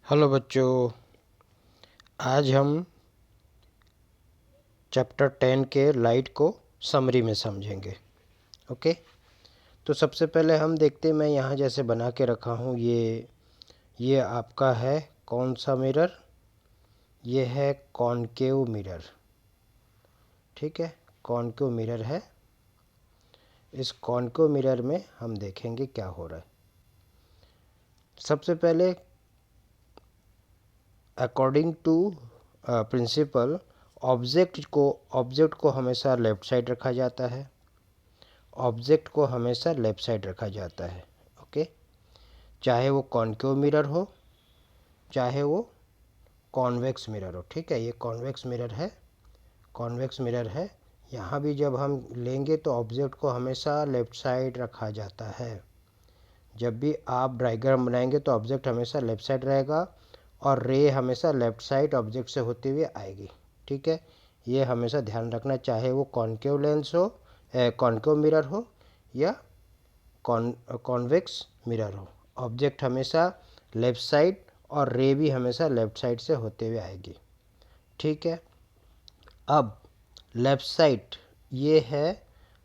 Hello बच्चों, आज हम चैप्टर 10 के लाइट को समरी में समझेंगे। ओके, तो सबसे पहले हम देखते हैं, मैं यहाँ जैसे बना के रखा हूँ, ये आपका है कौन सा मिरर? ये है कॉनकेव मिरर। ठीक है, कॉनकेव मिरर है। इस कॉनकेव मिरर में हम देखेंगे क्या हो रहा है। सबसे पहले अकॉर्डिंग टू प्रिंसिपल, ऑब्जेक्ट को हमेशा लेफ़्ट साइड रखा जाता है। ऑब्जेक्ट को हमेशा लेफ़्ट साइड रखा जाता है। ओके, चाहे वो कॉनकेव मिरर हो, चाहे वो कॉन्वेक्स मिरर हो। ठीक है, ये कॉन्वेक्स मिरर है, कॉन्वेक्स मिरर है। यहाँ भी जब हम लेंगे तो ऑब्जेक्ट को हमेशा लेफ़्ट साइड रखा जाता है। जब भी आप डायग्राम बनाएंगे तो ऑब्जेक्ट हमेशा लेफ़्ट साइड रहेगा और रे हमेशा लेफ़्ट साइड ऑब्जेक्ट से होते हुए आएगी। ठीक है, ये हमेशा ध्यान रखना, चाहे वो कॉनकेव लेंस हो, कॉनकेव मिरर हो या कॉन्वेक्स मिरर हो, ऑब्जेक्ट हमेशा लेफ़्ट साइड और रे भी हमेशा लेफ़्ट साइड से होते हुए आएगी। ठीक है, अब लेफ़्ट साइड ये है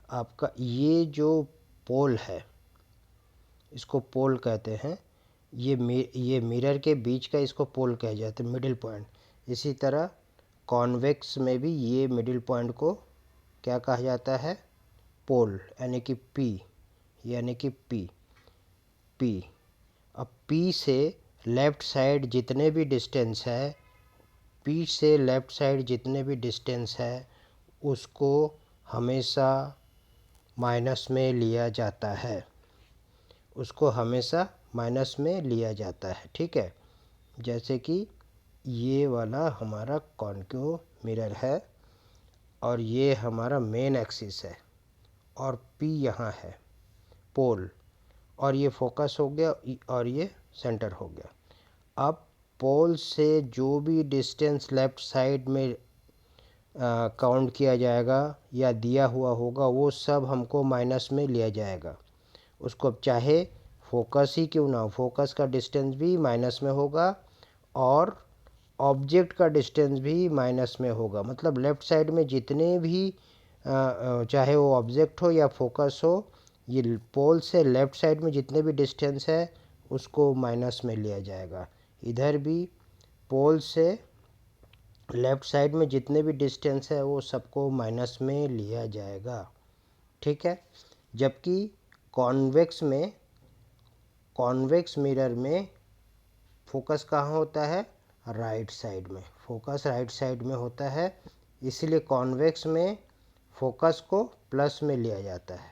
आपका, ये जो पोल है इसको पोल कहते हैं। ये मिरर के बीच का इसको पोल कहा जाता है, मिडिल पॉइंट। इसी तरह कॉन्वेक्स में भी ये मिडिल पॉइंट को क्या कहा जाता है? पोल, यानी कि पी, यानी कि पी। अब पी से लेफ़्ट साइड जितने भी डिस्टेंस है, पी से लेफ़्ट साइड जितने भी डिस्टेंस है उसको हमेशा माइनस में लिया जाता है, उसको हमेशा माइनस में लिया जाता है। ठीक है, जैसे कि ये वाला हमारा कॉनकेव मिरर है और ये हमारा मेन एक्सिस है और पी यहाँ है पोल, और ये फोकस हो गया और ये सेंटर हो गया। अब पोल से जो भी डिस्टेंस लेफ़्ट साइड में काउंट किया जाएगा या दिया हुआ होगा वो सब हमको माइनस में लिया जाएगा। उसको अब चाहे फोकस ही क्यों ना हो, फोकस का डिस्टेंस भी माइनस में होगा और ऑब्जेक्ट का डिस्टेंस भी माइनस में होगा। मतलब लेफ़्ट साइड में जितने भी चाहे वो ऑब्जेक्ट हो या फोकस हो, ये पोल से लेफ़्ट साइड में जितने भी डिस्टेंस है उसको माइनस में लिया जाएगा। इधर भी पोल से लेफ़्ट साइड में जितने भी डिस्टेंस है वो सबको माइनस में लिया जाएगा। ठीक है, जबकि कॉन्वेक्स में, कॉन्वेक्स मिरर में फोकस कहाँ होता है? राइट साइड में। फोकस राइट साइड में होता है, इसलिए कॉन्वेक्स में फोकस को प्लस में लिया जाता है।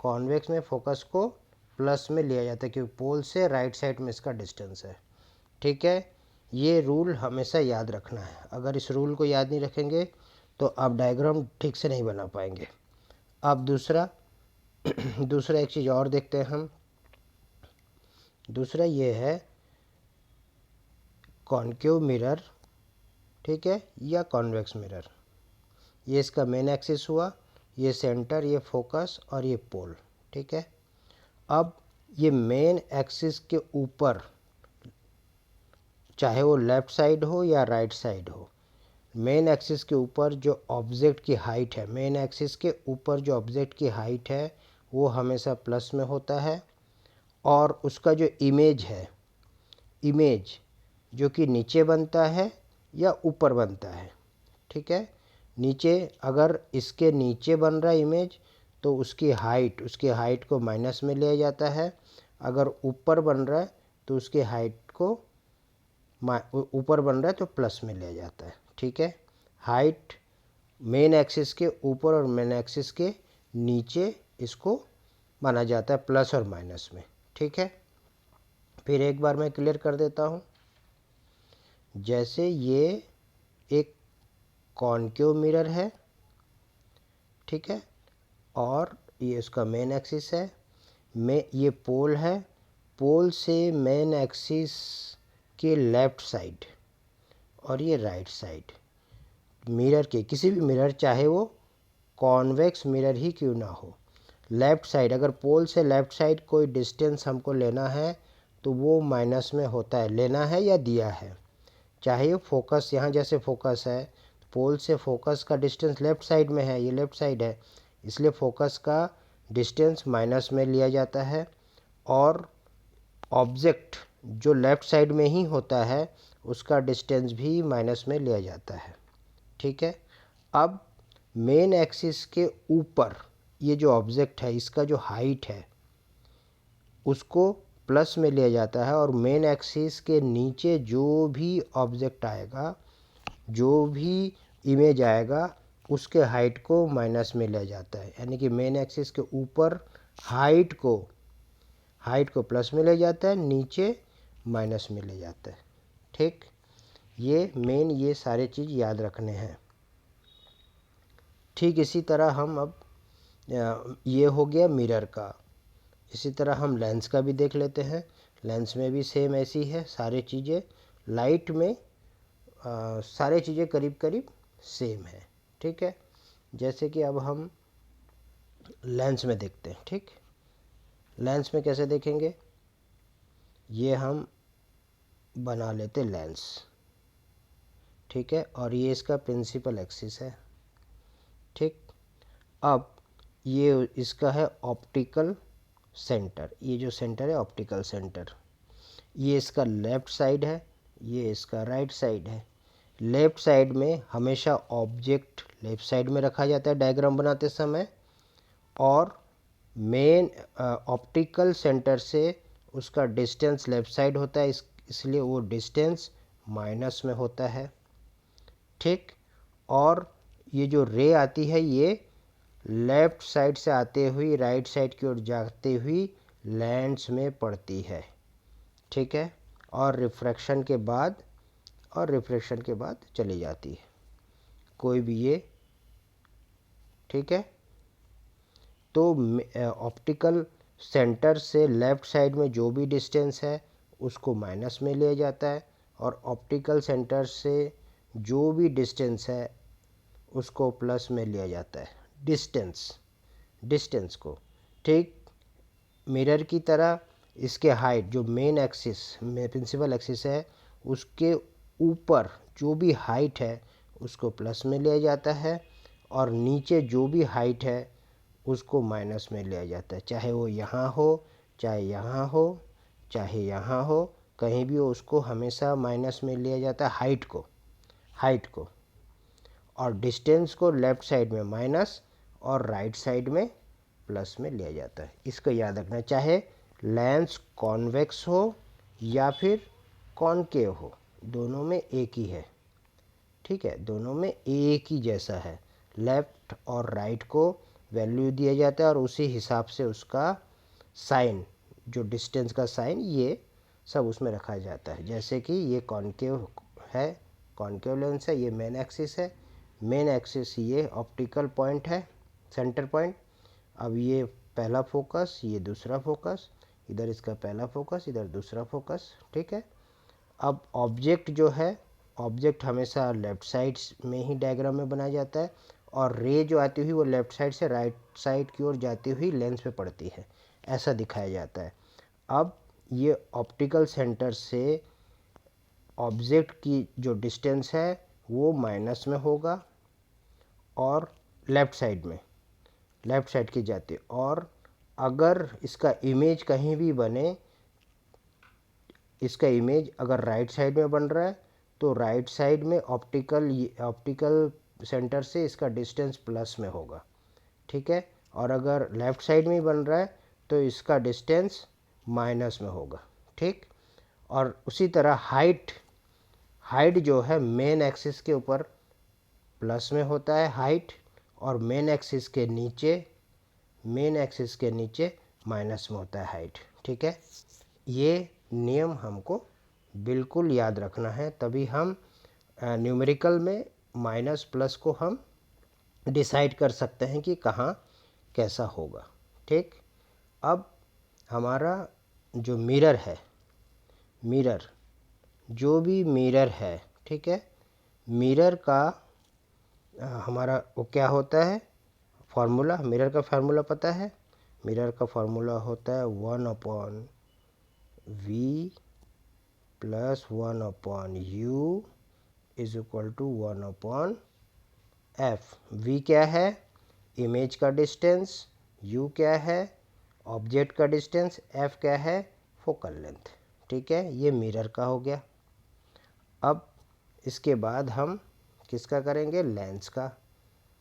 कॉन्वेक्स में फोकस को प्लस में लिया जाता है क्योंकि पोल से राइट साइड में इसका डिस्टेंस है। ठीक है, ये रूल हमेशा याद रखना है। अगर इस रूल को याद नहीं रखेंगे तो आप डायग्राम ठीक से नहीं बना पाएंगे। अब दूसरा दूसरा एक चीज़ और देखते हैं हम। दूसरा ये है कॉनकेव मिरर, ठीक है, या कॉन्वेक्स मिरर। ये इसका मेन एक्सिस हुआ, ये सेंटर, ये फोकस और ये पोल। ठीक है, अब ये मेन एक्सिस के ऊपर, चाहे वो लेफ़्ट साइड हो या राइट साइड हो, मेन एक्सिस के ऊपर जो ऑब्जेक्ट की हाइट है, मेन एक्सिस के ऊपर जो ऑब्जेक्ट की हाइट है वो हमेशा प्लस में होता है। और उसका जो इमेज है, इमेज जो कि नीचे बनता है या ऊपर बनता है। ठीक है, नीचे, अगर इसके नीचे बन रहा है इमेज तो उसकी हाइट को माइनस में लिया जाता है। अगर ऊपर बन रहा है तो उसकी हाइट को, ऊपर बन रहा है तो प्लस में लिया जाता है। ठीक है, हाइट मेन एक्सिस के ऊपर और मेन एक्सिस के नीचे इसको माना जाता है, प्लस और माइनस में। ठीक है, फिर एक बार मैं क्लियर कर देता हूँ। जैसे ये एक कॉनकेव मिरर है, ठीक है, और ये इसका मेन एक्सिस है, ये पोल है, पोल से मेन एक्सिस के लेफ़्ट साइड और ये राइट साइड मिरर के, किसी भी मिरर, चाहे वो कॉन्वेक्स मिरर ही क्यों ना हो, लेफ़्ट साइड, अगर पोल से लेफ़्ट साइड कोई डिस्टेंस हमको लेना है तो वो माइनस में होता है, लेना है या दिया है। चाहे फोकस यहाँ जैसे फोकस है, पोल से फोकस का डिस्टेंस लेफ़्ट साइड में है, ये लेफ़्ट साइड है, इसलिए फोकस का डिस्टेंस माइनस में लिया जाता है। और ऑब्जेक्ट जो लेफ़्ट साइड में ही होता है उसका डिस्टेंस भी माइनस में लिया जाता है। ठीक है। अब मेन एक्सिस के ऊपर ये जो ऑब्जेक्ट है इसका जो हाइट है उसको प्लस में लिया जाता है, और मेन एक्सिस के नीचे जो भी ऑब्जेक्ट आएगा, जो भी इमेज आएगा, उसके हाइट को माइनस में लिया जाता है। यानी कि मेन एक्सिस के ऊपर हाइट को प्लस में ले जाता है, नीचे माइनस में ले जाता है। ठीक, ये सारे चीज़ याद रखने हैं। ठीक इसी तरह हम अब ये हो गया मिरर का। इसी तरह हम लेंस का भी देख लेते हैं। लेंस में भी सेम ऐसी है सारी चीज़ें। लाइट में सारी चीज़ें करीब करीब सेम है। ठीक है। जैसे कि अब हम लेंस में देखते हैं। ठीक, लेंस में कैसे देखेंगे, ये हम बना लेते लेंस। ठीक है, और ये इसका प्रिंसिपल एक्सिस है। ठीक, अब ये इसका है ऑप्टिकल सेंटर। ये जो सेंटर है ऑप्टिकल सेंटर, ये इसका लेफ़्ट साइड है, ये इसका राइट साइड है। लेफ़्ट साइड में हमेशा ऑब्जेक्ट लेफ़्ट साइड में रखा जाता है डायग्राम बनाते समय, और मेन ऑप्टिकल सेंटर से उसका डिस्टेंस लेफ़्ट साइड होता है, इसलिए वो डिस्टेंस माइनस में होता है। ठीक, और ये जो रे आती है ये लेफ़्ट साइड से आते हुई राइट साइड की ओर जाते हुई लेंस में पड़ती है। ठीक है, और रिफ्रैक्शन के बाद चली जाती है कोई भी ये। ठीक है, तो ऑप्टिकल सेंटर से लेफ़्ट साइड में जो भी डिस्टेंस है उसको माइनस में लिया जाता है, और ऑप्टिकल सेंटर से जो भी डिस्टेंस है उसको प्लस में लिया जाता है, डिस्टेंस को। ठीक, मिरर की तरह इसके हाइट जो मेन एक्सिस में प्रिंसिपल एक्सिस है उसके ऊपर जो भी हाइट है उसको प्लस में लिया जाता है, और नीचे जो भी हाइट है उसको माइनस में लिया जाता है। चाहे वो यहाँ हो, चाहे यहाँ हो, चाहे यहाँ हो, कहीं भी हो उसको हमेशा माइनस में लिया जाता है हाइट को, और डिस्टेंस को लेफ़्ट साइड में माइनस और राइट साइड में प्लस में लिया जाता है। इसको याद रखना, चाहे लेंस कॉन्वेक्स हो या फिर कॉनकेव हो, दोनों में एक ही है। ठीक है, दोनों में एक ही जैसा है। लेफ़्ट और राइट को वैल्यू दिया जाता है और उसी हिसाब से उसका साइन, जो डिस्टेंस का साइन, ये सब उसमें रखा जाता है। जैसे कि ये कॉनकेव है, कॉनकेव लेंस है, ये मेन एक्सिस है, मेन एक्सिस ये ऑप्टिकल पॉइंट है, सेंटर पॉइंट। अब ये पहला फोकस, ये दूसरा फोकस, इधर इसका पहला फोकस, इधर दूसरा फोकस। ठीक है, अब ऑब्जेक्ट जो है, ऑब्जेक्ट हमेशा लेफ़्ट साइड में ही डायग्राम में बनाया जाता है, और रे जो आती हुई वो लेफ़्ट साइड से राइट साइड की ओर जाती हुई लेंस पे पड़ती है, ऐसा दिखाया जाता है। अब ये ऑप्टिकल सेंटर से ऑब्जेक्ट की जो डिस्टेंस है वो माइनस में होगा, और लेफ़्ट साइड की जाती है। और अगर इसका इमेज कहीं भी बने, इसका इमेज अगर राइट साइड में बन रहा है तो राइट साइड में ऑप्टिकल सेंटर से इसका डिस्टेंस प्लस में होगा। ठीक है, और अगर लेफ़्ट साइड में ही बन रहा है तो इसका डिस्टेंस माइनस में होगा। ठीक, और उसी तरह हाइट जो है मेन एक्सिस के ऊपर प्लस में होता है हाइट, और मेन एक्सिस के नीचे माइनस में होता है हाइट। ठीक है, ये नियम हमको बिल्कुल याद रखना है, तभी हम न्यूमेरिकल में माइनस प्लस को हम डिसाइड कर सकते हैं कि कहाँ कैसा होगा। ठीक, अब हमारा जो मिरर है, जो भी मिरर है, ठीक है, मिरर का हमारा वो क्या होता है फार्मूला, मिरर का फार्मूला पता है? मिरर का फार्मूला होता है 1/√2 V plus 1/u is equal to 1/f। v क्या है, इमेज का डिस्टेंस, u क्या है, ऑब्जेक्ट का डिस्टेंस, f क्या है, फोकल लेंथ। ठीक है, ये मिरर का हो गया। अब इसके बाद हम किसका करेंगे, लेंस का।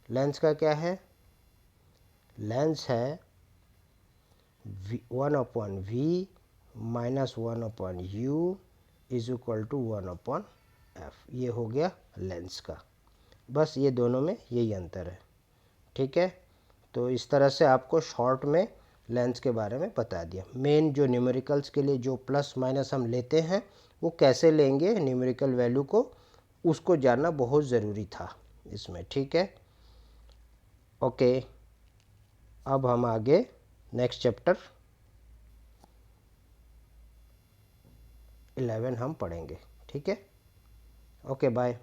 लेंस का क्या है, लेंस है 1/v minus 1/u is equal to 1/f। ये हो गया लेंस का। बस ये दोनों में यही अंतर है। ठीक है, तो इस तरह से आपको शॉर्ट में लेंस के बारे में बता दिया। मेन जो न्यूमेरिकल्स के लिए जो प्लस माइनस हम लेते हैं वो कैसे लेंगे न्यूमेरिकल वैल्यू को, उसको जानना बहुत ज़रूरी था इसमें। ठीक है, ओके। अब हम आगे नेक्स्ट चैप्टर 11 हम पढ़ेंगे। ठीक है, ओके, बाय।